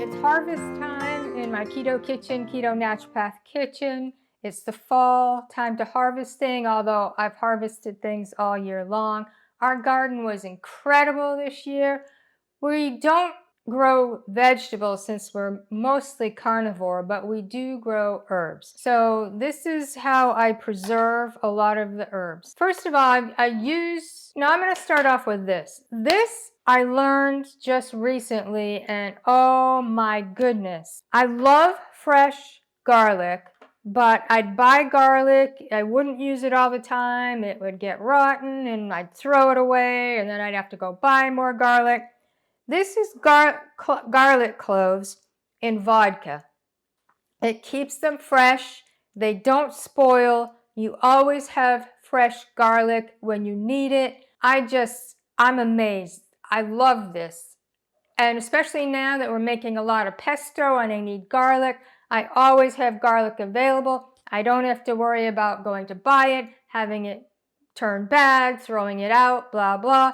It's harvest time in my keto kitchen, keto naturopath kitchen. It's the fall, time to harvest things, although I've harvested things all year long. Our garden was incredible this year. We don't grow vegetables since we're mostly carnivore, but we do grow herbs. So this is how I preserve a lot of the herbs. First of all, I'm going to start off with this. This I learned just recently, and oh my goodness. I love fresh garlic, but I'd buy garlic. I wouldn't use it all the time. It would get rotten and I'd throw it away, and then I'd have to go buy more garlic. This is garlic cloves in vodka. It keeps them fresh. They don't spoil. You always have fresh garlic when you need it. I'm amazed. I love this. And especially now that we're making a lot of pesto and I need garlic, I always have garlic available. I don't have to worry about going to buy it, having it turn bad, throwing it out, blah, blah.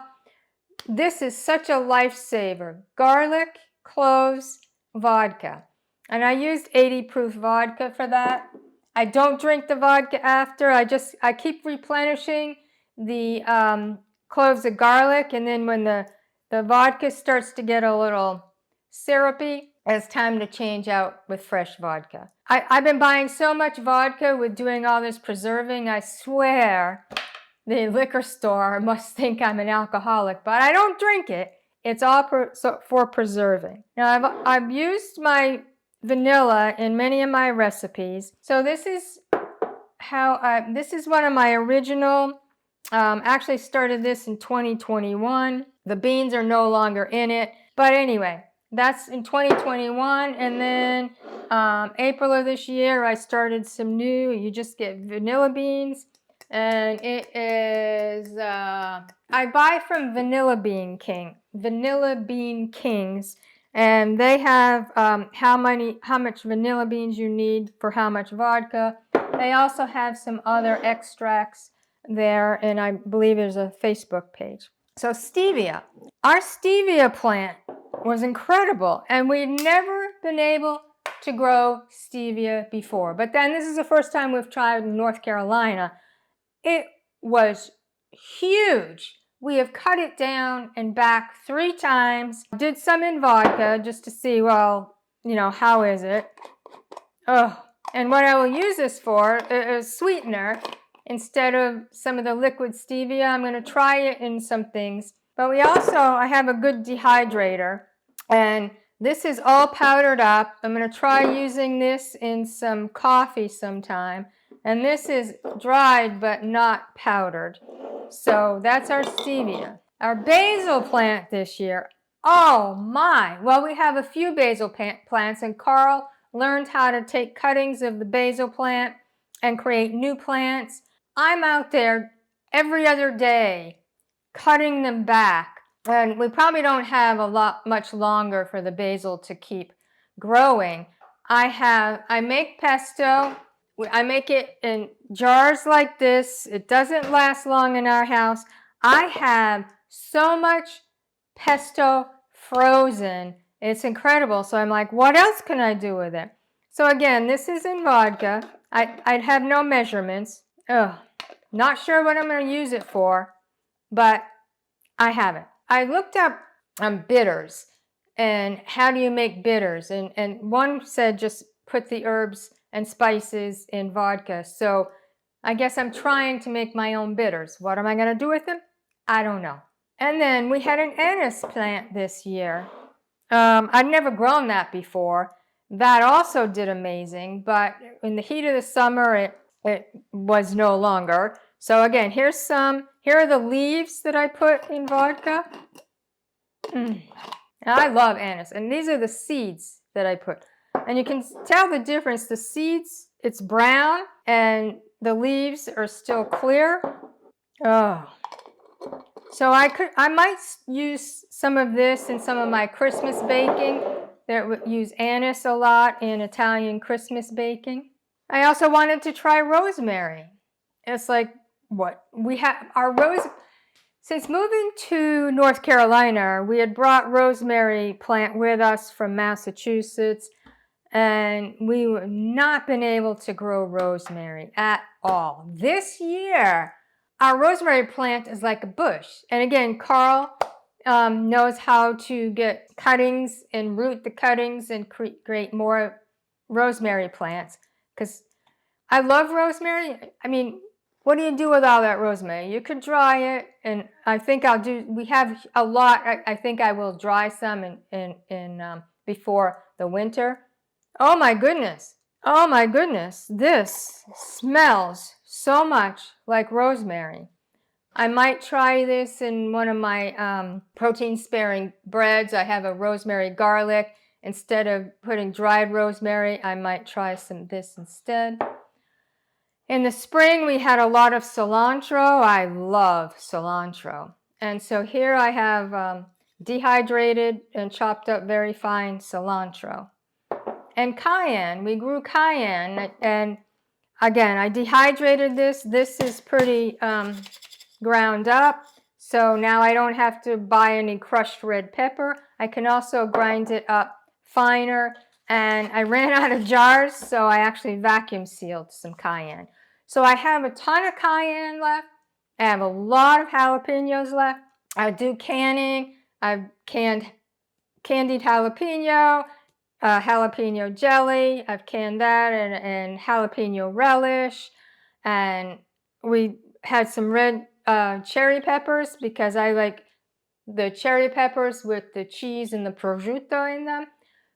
This is such a lifesaver. Garlic, cloves, vodka. And I used 80 proof vodka for that. I don't drink the vodka after. I keep replenishing the cloves of garlic, and then when the vodka starts to get a little syrupy, it's time to change out with fresh vodka. I've been buying so much vodka with doing all this preserving, I swear the liquor store must think I'm an alcoholic, but I don't drink it. It's all for preserving. Now, I've used my vanilla in many of my recipes. So this is this is one of my original, actually started this in 2021. The beans are no longer in it. But anyway, that's in 2021. And then April of this year, I started some new, you just get vanilla beans. And it is, I buy from Vanilla Bean Kings, and they have how much vanilla beans you need for how much vodka. They also have some other extracts there, and I believe there's a Facebook page. So stevia. Our stevia plant was incredible, and we'd never been able to grow stevia before. But then this is the first time we've tried in North Carolina. It was huge. We have cut it down and back 3 times. Did some in vodka just to see, well, how is it? Oh, and what I will use this for is sweetener instead of some of the liquid stevia. I'm going to try it in some things. But I have a good dehydrator, and this is all powdered up. I'm going to try using this in some coffee sometime. And this is dried but not powdered. So that's our stevia. Our basil plant this year, oh my. Well, we have a few basil plants, and Carl learned how to take cuttings of the basil plant and create new plants. I'm out there every other day cutting them back. And we probably don't have much longer for the basil to keep growing. I make pesto. I make it in jars like this. It doesn't last long in our house. I have so much pesto frozen. It's incredible. So I'm like, what else can I do with it? So again, this is in vodka. I'd have no measurements. Not sure what I'm going to use it for, but I have it. I looked up bitters and how do you make bitters? And one said just put the herbs and spices in vodka. So I guess I'm trying to make my own bitters. What am I going to do with them? I don't know. And then we had an anise plant this year. I'd never grown that before. That also did amazing, but in the heat of the summer, it was no longer. So again, here are the leaves that I put in vodka. I love anise, and these are the seeds that I put. And you can tell the difference. The seeds, it's brown, and the leaves are still clear. Oh. So I might use some of this in some of my Christmas baking. That would use anise a lot in Italian Christmas baking. I also wanted to try rosemary. It's like what we have our Since moving to North Carolina, we had brought rosemary plant with us from Massachusetts, and we have not been able to grow rosemary at all. This year, our rosemary plant is like a bush. And again, Carl knows how to get cuttings and root the cuttings and create more rosemary plants, because I love rosemary. I mean, what do you do with all that rosemary? You could dry it, and I think we have a lot. I think I will dry some in before the winter. Oh my goodness. Oh my goodness. This smells so much like rosemary. I might try this in one of my protein-sparing breads. I have a rosemary garlic. Instead of putting dried rosemary, I might try some this instead. In the spring, we had a lot of cilantro. I love cilantro. And so here I have dehydrated and chopped up very fine cilantro. And cayenne, we grew cayenne, and again, I dehydrated this. This is pretty ground up, so now I don't have to buy any crushed red pepper. I can also grind it up finer, and I ran out of jars, so I actually vacuum sealed some cayenne. So I have a ton of cayenne left. I have a lot of jalapenos left. I do canning. I've canned candied jalapeno, jalapeno jelly. I've canned that, and jalapeno relish. And we had some red cherry peppers, because I like the cherry peppers with the cheese and the prosciutto in them.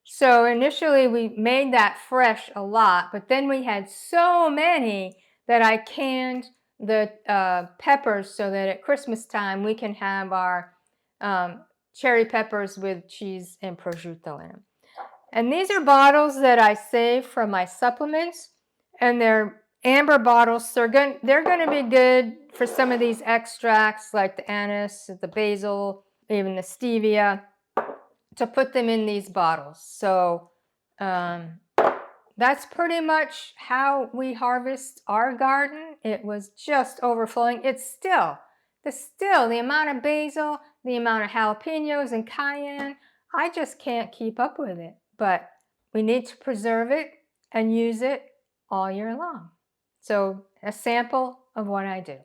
So initially we made that fresh a lot, but then we had so many that I canned the peppers so that at Christmas time we can have our cherry peppers with cheese and prosciutto in them. And these are bottles that I saved from my supplements, and they're amber bottles. So they're going to be good for some of these extracts like the anise, the basil, even the stevia, to put them in these bottles. So that's pretty much how we harvest our garden. It was just overflowing. It's still the amount of basil, the amount of jalapenos and cayenne, I just can't keep up with it. But we need to preserve it and use it all year long. So a sample of what I do.